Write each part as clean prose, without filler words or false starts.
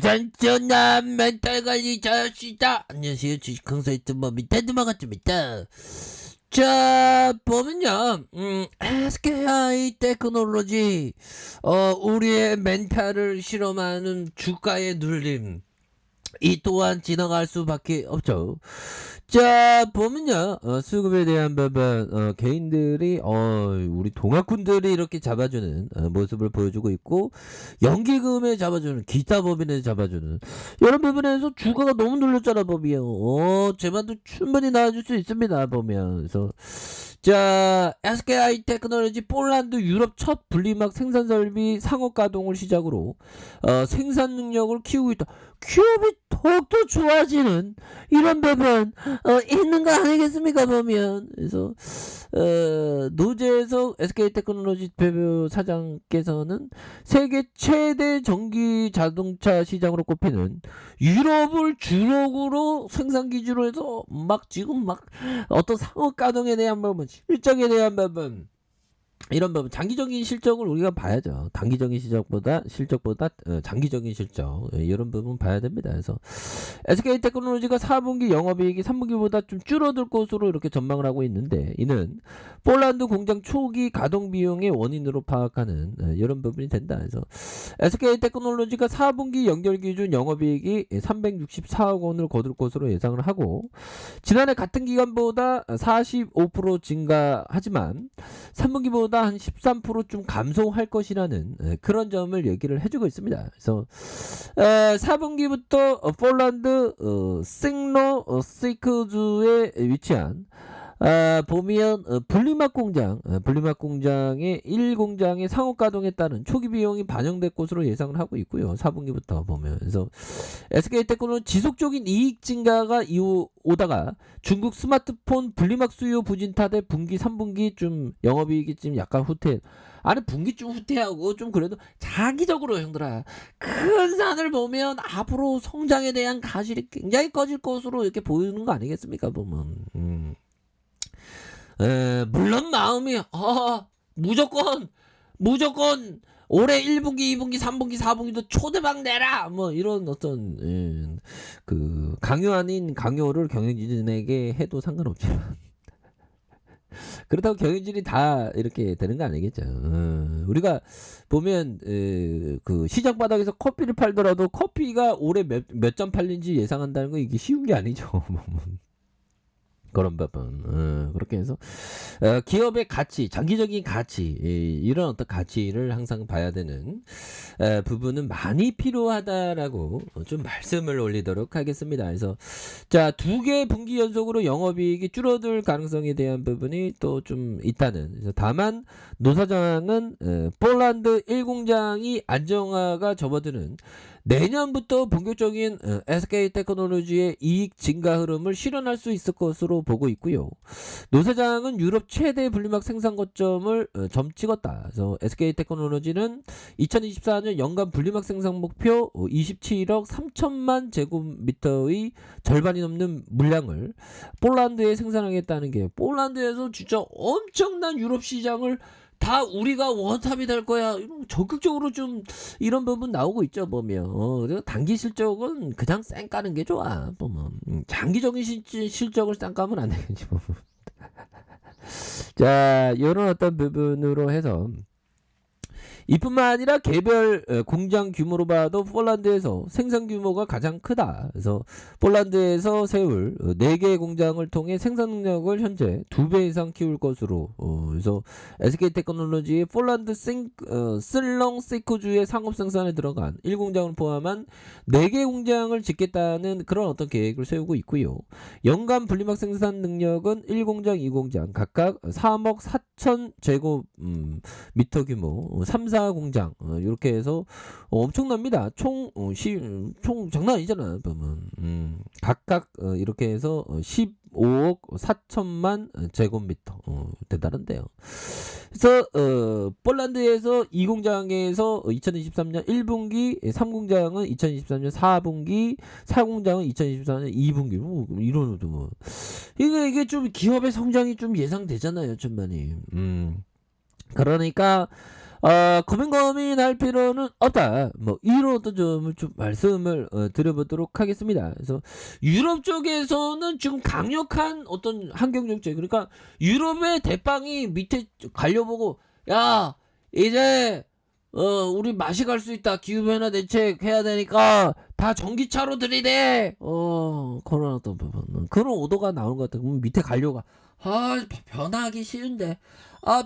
가장 뛰어난 멘탈 관리 잘합시다. 안녕하세요. 주식 강사이트 멘탈드마 같습니다. 자, 보면요, SKI 테크놀로지, 우리의 멘탈을 실험하는 주가의 눌림. 이 또한 지나갈 수밖에 없죠. 자, 보면요, 수급에 대한 부분, 개인들이, 우리 동학군들이 이렇게 잡아주는 모습을 보여주고 있고, 연기금에 잡아주는, 기타 법인에 잡아주는, 이런 부분에서 주가가 너무 눌렸잖아, 보면. 제만도 충분히 나와줄 수 있습니다, 보면. 그래서, 자, SKI 테크놀로지 폴란드 유럽 첫 분리막 생산 설비 상업 가동을 시작으로, 생산 능력을 키우고 있다. 기업이 더욱더 좋아지는 이런 부분 있는 거 아니겠습니까 보면. 그래서 노제에서 SK테크놀로지 대표 사장께서는 세계 최대 전기 자동차 시장으로 꼽히는 유럽을 주력으로 생산 기준으로 해서 막 지금 막 어떤 상업 가동에 대한 부분, 실적에 대한 부분, 이런 부분, 장기적인 실적을 우리가 봐야죠. 단기적인 실적보다 장기적인 실적, 이런 부분 봐야 됩니다. 그래서 SK테크놀로지가 4분기 영업이익이 3분기보다 좀 줄어들 것으로 이렇게 전망을 하고 있는데, 이는 폴란드 공장 초기 가동 비용의 원인으로 파악하는 이런 부분이 된다. 그래서 SK테크놀로지가 4분기 연결 기준 영업이익이 364억 원을 거둘 것으로 예상을 하고, 지난해 같은 기간보다 45% 증가하지만 3분기보다 한 13%좀 감소할 것이라는 그런 점을 얘기를 해주고 있습니다. 그래서 4분기부터 폴란드 생로 시크주에 위치한 보면 분리막 공장의 1공장의 상업 가동에 따른 초기 비용이 반영될 것으로 예상을 하고 있고요. 4분기부터 보면. 그래서 SK테크는 지속적인 이익 증가가 오다가 중국 스마트폰 분리막 수요 부진 탓에 분기 3분기 좀 영업이익이 좀 약간 후퇴. 아니 분기 좀 후퇴하고 좀 그래도 장기적으로 형들아, 큰 산을 보면 앞으로 성장에 대한 가실이 굉장히 커질 것으로 이렇게 보이는 거 아니겠습니까 보면. 물론 마음이 무조건 올해 1분기 2분기 3분기 4분기도 초대박 내라 뭐 이런 어떤 그 강요 아닌 강요를 경영진에게 해도 상관없지만 그렇다고 경영진이 다 이렇게 되는 거 아니겠죠. 우리가 보면 그 시장 바닥에서 커피를 팔더라도 커피가 올해 몇 점 팔린지 예상한다는 거 이게 쉬운 게 아니죠. 그런 부분. 그렇게 해서 기업의 가치, 장기적인 가치, 이런 어떤 가치를 항상 봐야 되는 부분은 많이 필요하다라고 좀 말씀을 올리도록 하겠습니다. 그래서 자, 2개 분기 연속으로 영업이익이 줄어들 가능성에 대한 부분이 또 좀 있다는. 그래서 다만 노사장은 폴란드 1공장이 안정화가 접어드는 내년부터 본격적인 SK테크놀로지의 이익 증가 흐름을 실현할 수 있을 것으로 보고 있고요. 노 사장은 유럽 최대 분리막 생산 거점을 점찍었다. 그래서 SK테크놀로지는 2024년 연간 분리막 생산 목표 27억 3천만 제곱미터의 절반이 넘는 물량을 폴란드에 생산하겠다는 게, 폴란드에서 진짜 엄청난 유럽 시장을 다 우리가 원탑이 될 거야. 적극적으로 좀 이런 부분 나오고 있죠 보면. 단기 실적은 그냥 쌩 까는 게 좋아 보면. 장기적인 실적을 쌩 까면 안 되겠지 보면. 자, 이런 어떤 부분으로 해서 이뿐만 아니라 개별 공장 규모로 봐도 폴란드에서 생산 규모가 가장 크다. 그래서 폴란드에서 세울 4개 공장을 통해 생산 능력을 현재 2배 이상 키울 것으로. 그래서 SK테크놀로지의 폴란드 슬렁 세코주의 상업 생산에 들어간 1공장을 포함한 4개 공장을 짓겠다는 그런 어떤 계획을 세우고 있고요. 연간 분리막 생산 능력은 1공장, 2공장 각각 3억 4천 제곱미터 규모 3, 4 공장 이렇게 해서 엄청납니다. 총 장난 아니잖아 보면. 각각 이렇게 해서 15억 4천만 제곱미터. 대단한데요. 그래서 폴란드에서 2공장에서 2023년 1분기, 3공장은 2023년 4분기, 4공장은 2024년 2분기. 이런 뭐 이게 좀 기업의 성장이 좀 예상되잖아요, 천만이. 그러니까 고민할 필요는 없다. 뭐 이런 어떤 점을 좀 말씀을 드려보도록 하겠습니다. 그래서 유럽 쪽에서는 지금 강력한 어떤 환경 정책, 그러니까 유럽의 대빵이 밑에 갈려보고, 야 이제 우리 맛이 갈 수 있다. 기후변화 대책 해야 되니까 다 전기차로 들이대. 그런 어떤 부분, 그런 오도가 나오는 것 같아. 그럼 밑에 관료가, 변화하기 싫은데,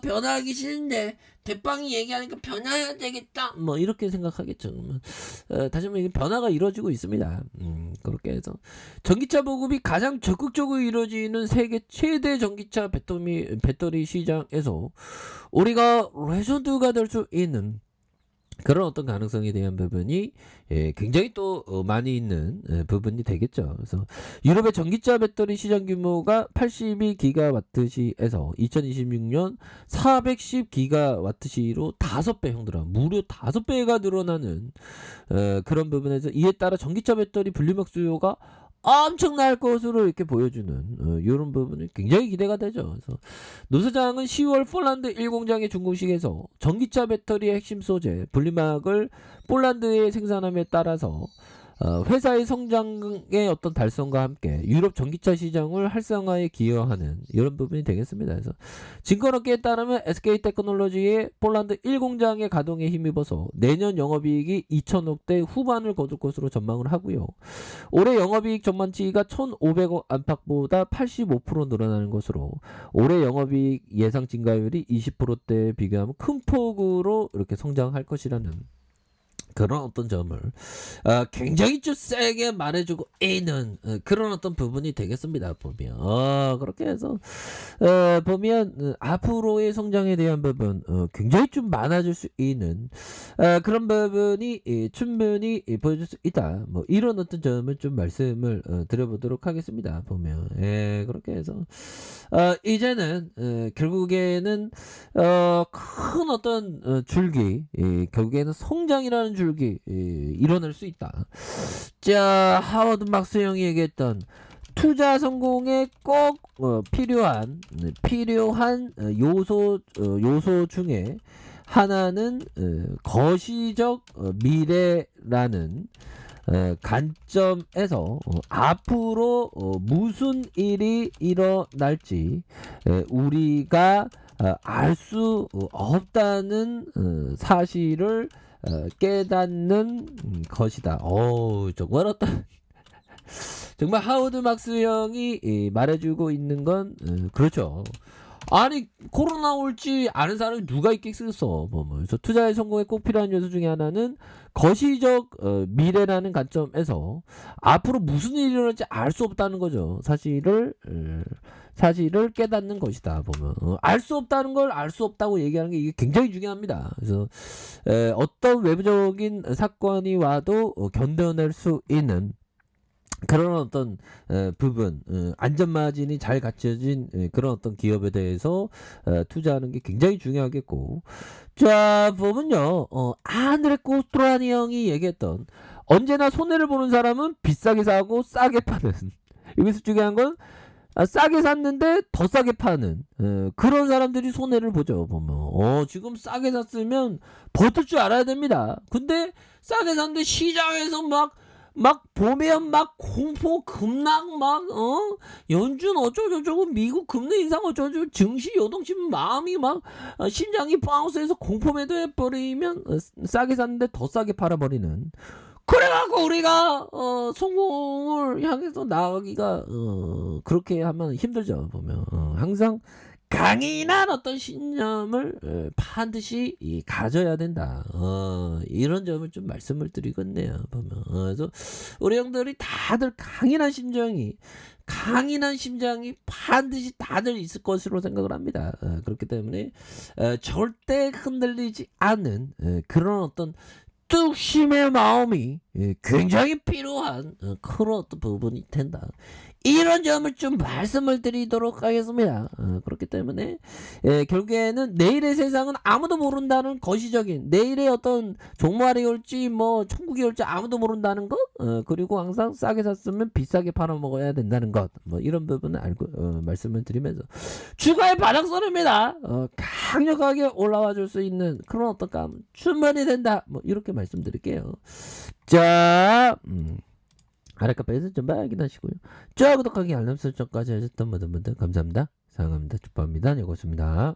변화하기 싫은데 대빵이 얘기하니까 변화해야 되겠다. 뭐 이렇게 생각하겠죠. 그러면 다시 한번 이게 변화가 이루어지고 있습니다. 그렇게 해서 전기차 보급이 가장 적극적으로 이루어지는 세계 최대 전기차 배터리 시장에서 우리가 레전드가 될 수 있는 그런 어떤 가능성에 대한 부분이 굉장히 또 많이 있는 부분이 되겠죠. 그래서 유럽의 전기차 배터리 시장 규모가 82기가와트시에서 2026년 410기가와트시로 5배, 형들아, 무려 5배가 늘어나는 그런 부분에서, 이에 따라 전기차 배터리 분리막 수요가 엄청날 것으로 이렇게 보여주는 이런 부분이 굉장히 기대가 되죠. 그래서 노 사장은 10월 폴란드 1공장의 준공식에서 전기차 배터리의 핵심 소재 분리막을 폴란드에 생산함에 따라서 회사의 성장의 어떤 달성과 함께 유럽 전기차 시장을 활성화에 기여하는 이런 부분이 되겠습니다. 그래서 증권업계에 따르면 SK테크놀로지의 폴란드 1공장의 가동에 힘입어서 내년 영업이익이 2천억대 후반을 거둘 것으로 전망을 하고요. 올해 영업이익 전망치가 1,500억 안팎보다 85% 늘어나는 것으로 올해 영업이익 예상 증가율이 20%대에 비교하면 큰 폭으로 이렇게 성장할 것이라는 그런 어떤 점을 굉장히 좀 세게 말해주고 있는 그런 어떤 부분이 되겠습니다. 보면 그렇게 해서 보면 앞으로의 성장에 대한 부분 굉장히 좀 많아질 수 있는 그런 부분이 충분히 보여줄 수 있다. 뭐 이런 어떤 점을 좀 말씀을 드려보도록 하겠습니다. 보면 그렇게 해서 이제는 결국에는 큰 어떤 줄기, 결국에는 성장이라는 줄기 일어날 수 있다. 자, 하워드 막스 형이 얘기했던 투자 성공에 꼭 필요한 요소 중에 하나는 거시적 미래라는 관점에서 앞으로 무슨 일이 일어날지 우리가 알 수 없다는 사실을 깨닫는 것이다. 정말 어떤 정말 하워드 막스 형이 말해주고 있는 건 그렇죠. 아니, 코로나 올지 아는 사람이 누가 있겠어. 그래서 투자의 성공에 꼭 필요한 요소 중에 하나는 거시적 미래라는 관점에서 앞으로 무슨 일이 일어날지 알 수 없다는 거죠. 사실을 깨닫는 것이다. 보면 알 수 없다는 걸 알 수 없다고 얘기하는 게 이게 굉장히 중요합니다. 그래서 어떤 외부적인 사건이 와도 견뎌낼 수 있는 그런 어떤 부분, 안전마진이 잘 갖춰진 그런 어떤 기업에 대해서 투자하는 게 굉장히 중요하겠고, 자, 보면요, 아드레 코스트라니 형이 얘기했던, 언제나 손해를 보는 사람은 비싸게 사고 싸게 파는, 여기서 중요한 건 싸게 샀는데 더 싸게 파는 그런 사람들이 손해를 보죠. 보면 지금 싸게 샀으면 버틸 줄 알아야 됩니다. 근데 싸게 샀는데 시장에서 막 보면 막 공포 급락 연준 어쩌고저쩌고 미국 금리 인상 어쩌고저쩌고 증시 요동치면 마음이 막 심장이 바운스해서 공포 매도해버리면 싸게 샀는데 더 싸게 팔아버리는, 그래갖고 우리가 성공을 향해서 나가기가 그렇게 하면 힘들죠. 보면 항상 강인한 어떤 신념을 반드시 가져야 된다. 이런 점을 좀 말씀을 드리겠네요. 보면 그래서 우리 형들이 다들 강인한 심장이 반드시 다들 있을 것으로 생각을 합니다. 그렇기 때문에 절대 흔들리지 않는 그런 어떤 뚝심의 마음이 굉장히 필요한 그런 어떤 부분이 된다. 이런 점을 좀 말씀을 드리도록 하겠습니다. 그렇기 때문에 결국에는 내일의 세상은 아무도 모른다는 거시적인 내일의 어떤 종말이 올지 뭐 천국이 올지 아무도 모른다는 것 그리고 항상 싸게 샀으면 비싸게 팔아먹어야 된다는 것 뭐 이런 부분을 알고 말씀을 드리면서 주가의 바닥선입니다. 강력하게 올라와 줄 수 있는 그런 어떤 감 충분히 된다. 뭐 이렇게 말씀드릴게요. 자, 아랫카페에서 좀 확인하시고요. 자, 구독하기 알람 설정까지 하셨던 모든 분들 감사합니다. 사랑합니다. 축복합니다. 네, 고맙습니다.